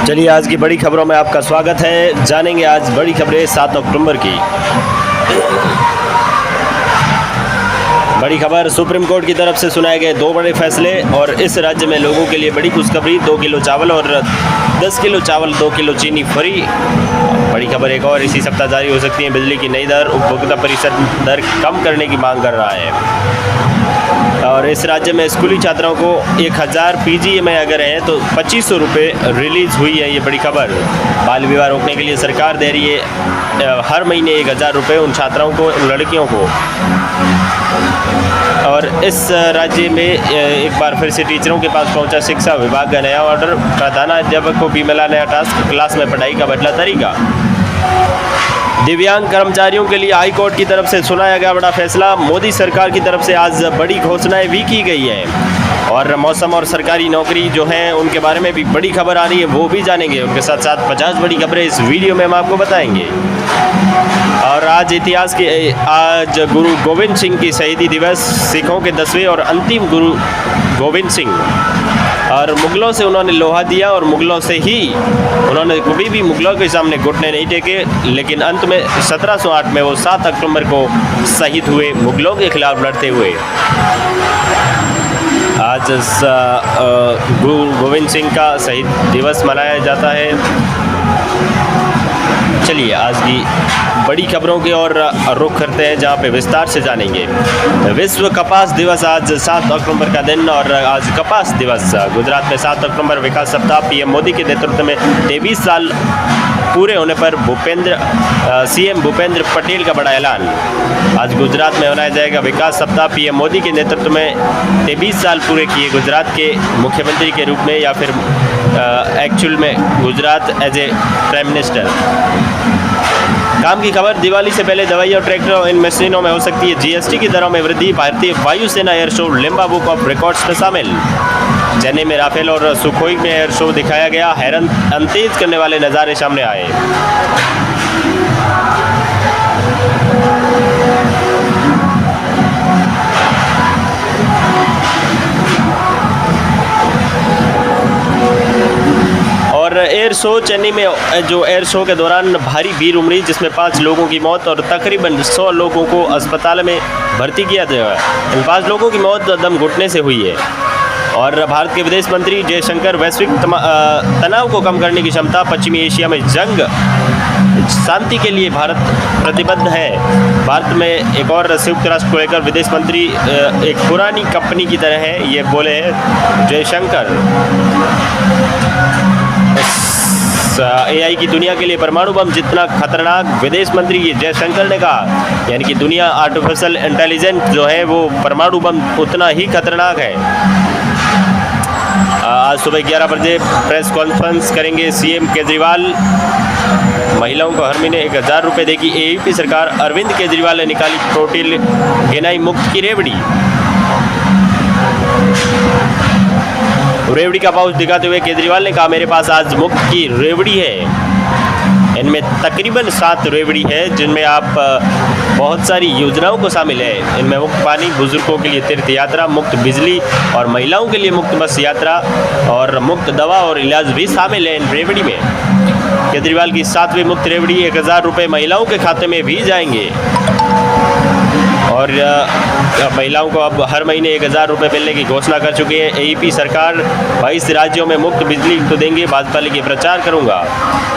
चलिए आज की बड़ी खबरों में आपका स्वागत है। जानेंगे आज बड़ी खबरें 7 अक्टूबर की। बड़ी खबर, सुप्रीम कोर्ट की तरफ से सुनाए गए 2 बड़े फैसले और इस राज्य में लोगों के लिए बड़ी खुशखबरी। 2 किलो चावल और 10 किलो चावल 2 किलो चीनी फ्री। बड़ी खबर एक और, इसी सप्ताह जारी हो सकती है बिजली की नई दर। उपभोक्ता परिषद दर कम करने की मांग कर रहा है। और इस राज्य में स्कूली छात्राओं को 1000 पीजी में अगर हैं तो 2500 रुपये रिलीज़ हुई है। ये बड़ी खबर। बाल विवाह रोकने के लिए सरकार दे रही है हर महीने 1000 रुपये उन छात्राओं को, उन लड़कियों को। और इस राज्य में एक बार फिर से टीचरों के पास पहुंचा शिक्षा विभाग का नया ऑर्डर। प्रधानाध्यापक को भी मिला नया टास्क, क्लास में पढ़ाई का बदला तरीका। दिव्यांग कर्मचारियों के लिए हाई कोर्ट की तरफ से सुनाया गया बड़ा फैसला। मोदी सरकार की तरफ से आज बड़ी घोषणाएं भी की गई है। और मौसम और सरकारी नौकरी जो हैं उनके बारे में भी बड़ी खबर आ रही है, वो भी जानेंगे। उनके साथ साथ 50 बड़ी खबरें इस वीडियो में हम आपको बताएंगे। और आज गुरु गोविंद सिंह की शहीदी दिवस, सिखों के 10वें और अंतिम गुरु गोविंद सिंह। और मुगलों से उन्होंने लोहा दिया और मुगलों से ही उन्होंने कभी भी मुगलों के सामने घुटने नहीं टेके। लेकिन अंत में 1708 में वो 7 अक्टूबर को शहीद हुए मुगलों के खिलाफ लड़ते हुए। आज गुरु गोविंद सिंह का शहीद दिवस मनाया जाता है। चलिए आज की बड़ी खबरों की ओर रुख करते हैं, जहां पे विस्तार से जानेंगे। विश्व कपास दिवस आज 7 अक्टूबर का दिन। और आज कपास दिवस गुजरात में 7 अक्टूबर विकास सप्ताह। पीएम मोदी के नेतृत्व में 23 साल पूरे होने पर सीएम भूपेंद्र पटेल का बड़ा ऐलान। आज गुजरात में मनाया जाएगा विकास सप्ताह। पीएम मोदी के नेतृत्व में 23 साल पूरे किए गुजरात के मुख्यमंत्री के रूप में, या फिर एक्चुअल में Gujarat as a prime minister. काम की खबर, दिवाली से पहले दवाई और ट्रैक्टर इन मशीनों में हो सकती है जीएसटी की दरों में वृद्धि। भारतीय वायुसेना air show Limba book of records में शामिल। चेन्नई में राफेल और सुखोई में एयर शो दिखाया गया। हैरत अंतेज करने वाले नज़ारे सामने आए। और एयर शो चेन्नई में जो एयर शो के दौरान भारी भीड़ उमड़ी, जिसमें 5 लोगों की मौत और तकरीबन 100 लोगों को अस्पताल में भर्ती किया गया। इन 5 लोगों की मौत दम घुटने से हुई है। और भारत के विदेश मंत्री जयशंकर, वैश्विक तनाव को कम करने की क्षमता, पश्चिमी एशिया में जंग शांति के लिए भारत प्रतिबद्ध है। भारत में एक और संयुक्त राष्ट्र को लेकर विदेश मंत्री एक पुरानी कंपनी की तरह है, ये बोले हैं जयशंकर। एआई की दुनिया के लिए परमाणु बम जितना खतरनाक, विदेश मंत्री जयशंकर ने कहा। यानी कि दुनिया आर्टिफिशियल इंटेलिजेंस जो है वो परमाणु बम उतना ही खतरनाक है। आज सुबह 11 बजे प्रेस कॉन्फ्रेंस करेंगे सीएम केजरीवाल। महिलाओं को हर महीने 1000 रुपये देगी एयूपी सरकार। अरविंद केजरीवाल ने निकाली प्रोटीन गेनाई मुक्त की रेवड़ी। रेवड़ी का पाउच दिखाते हुए केजरीवाल ने कहा, मेरे पास आज मुफ्त की रेवड़ी है। इनमें तकरीबन 7 रेवड़ी है, जिनमें आप बहुत सारी योजनाओं को शामिल है। इनमें मुफ्त पानी, बुजुर्गों के लिए तीर्थ यात्रा, मुफ्त बिजली और महिलाओं के लिए मुफ्त बस यात्रा और मुफ्त दवा और इलाज भी शामिल है इन रेवड़ी में। केजरीवाल की 7वीं मुफ्त रेवड़ी 1000 रुपये महिलाओं के खाते में भी जाएंगे। और महिलाओं को अब हर महीने 1000 रुपये मिलने की घोषणा कर चुकी है एयूपी सरकार। 22 राज्यों में मुफ्त बिजली तो देंगे, भाजपा लेके प्रचार करूंगा,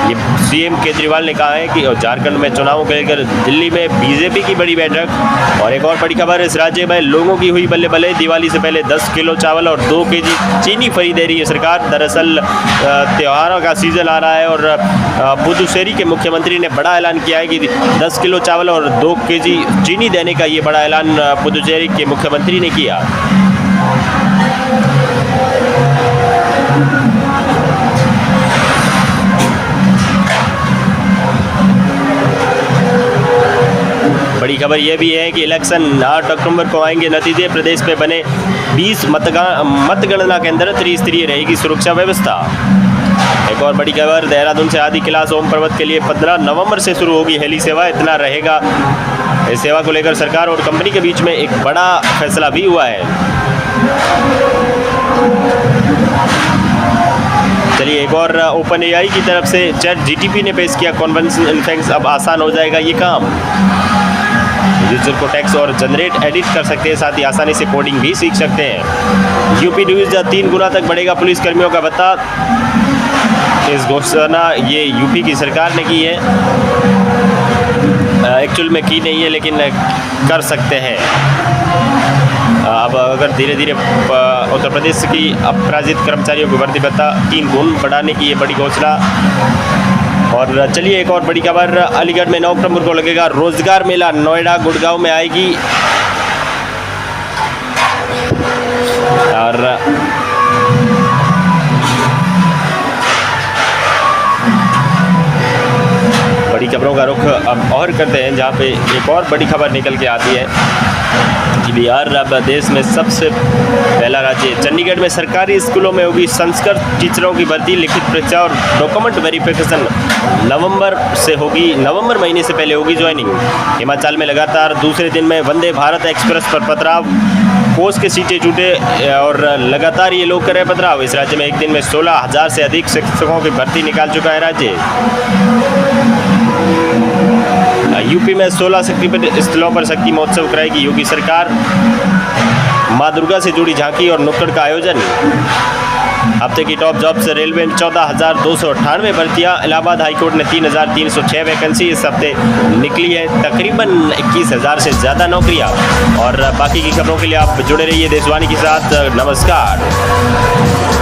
ये सीएम केजरीवाल ने कहा है। कि और झारखंड में चुनावों को लेकर दिल्ली में बीजेपी की बड़ी बैठक। और एक और बड़ी खबर, इस राज्य में लोगों की हुई बल्ले बल्ले। दिवाली से पहले 10 किलो चावल और 2 केजी चीनी फ्री दे रही है सरकार। दरअसल त्योहारों का सीजन आ रहा है और पुदुचेरी के मुख्यमंत्री ने बड़ा ऐलान किया है कि 10 किलो चावल और 2 केजी चीनी देने का ये बड़ा ऐलान पुदुचेरी के मुख्यमंत्री ने किया। बड़ी खबर यह भी है कि इलेक्शन 8 अक्टूबर को आएंगे नतीजे। प्रदेश में बने 20 मतगणना केंद्र, त्रिस्तरीय रहेगी सुरक्षा व्यवस्था। एक और बड़ी खबर, देहरादून से आदि कैलाश ओम पर्वत के लिए 15 नवंबर से शुरू होगी हेली सेवा। इतना रहेगा। इस सेवा को लेकर सरकार और कंपनी के बीच में एक बड़ा फैसला भी हुआ है। चलिए एक और ओपन एआई की तरफ से चैट जीटीपी ने पेश किया कॉन्वर्सेशन इनफेक्ट्स। अब आसान हो जाएगा ये काम, यूजर को टेक्स्ट और जनरेट एडिट कर सकते हैं, साथ ही आसानी से कोडिंग भी सीख सकते हैं। यूपी न्यूज़ 3 गुना तक बढ़ेगा पुलिस कर्मियों का भत्ता। इस घोषणा ये यूपी की सरकार ने की है, एक्चुअल में की नहीं है लेकिन कर सकते हैं। अब अगर धीरे धीरे उत्तर प्रदेश की अपराजित कर्मचारियों को भर्ती भत्ता 3 गुण बढ़ाने की ये बड़ी घोषणा। और चलिए एक और बड़ी खबर, अलीगढ़ में 9 अक्टूबर को लगेगा रोजगार मेला, नोएडा गुड़गांव में आएगी। और बड़ी खबरों का रुख अब और करते हैं, जहां पे एक और बड़ी खबर निकल के आती है कि बिहार अब देश में सबसे पहला राज्य है। चंडीगढ़ में सरकारी स्कूलों में होगी संस्कृत टीचरों की भर्ती, लिखित परीक्षा और डॉक्यूमेंट वेरिफिकेशन नवंबर से होगी, नवंबर महीने से पहले होगी ज्वाइनिंग। हिमाचल में लगातार दूसरे दिन में वंदे भारत एक्सप्रेस पर पथराव, कोच के सीटें टूटे और लगातार ये लोग कर रहे पथराव। इस राज्य में एक दिन में 16,000 से अधिक शिक्षकों की भर्ती निकाल चुका है राज्य। यूपी में 16 शक्तिपीठ स्थलों पर शक्ति महोत्सव कराएगी योगी सरकार। माँ दुर्गा से जुड़ी झांकी और नुक्कड़ का आयोजन। हफ्ते की टॉप जॉब से रेलवे में 14,298 भर्तियां। इलाहाबाद हाईकोर्ट ने 3,306 वैकेंसी इस हफ्ते निकली है। तकरीबन 21,000 से ज़्यादा नौकरियां। और बाकी की खबरों के लिए आप जुड़े रहिए देशवाणी के साथ। नमस्कार।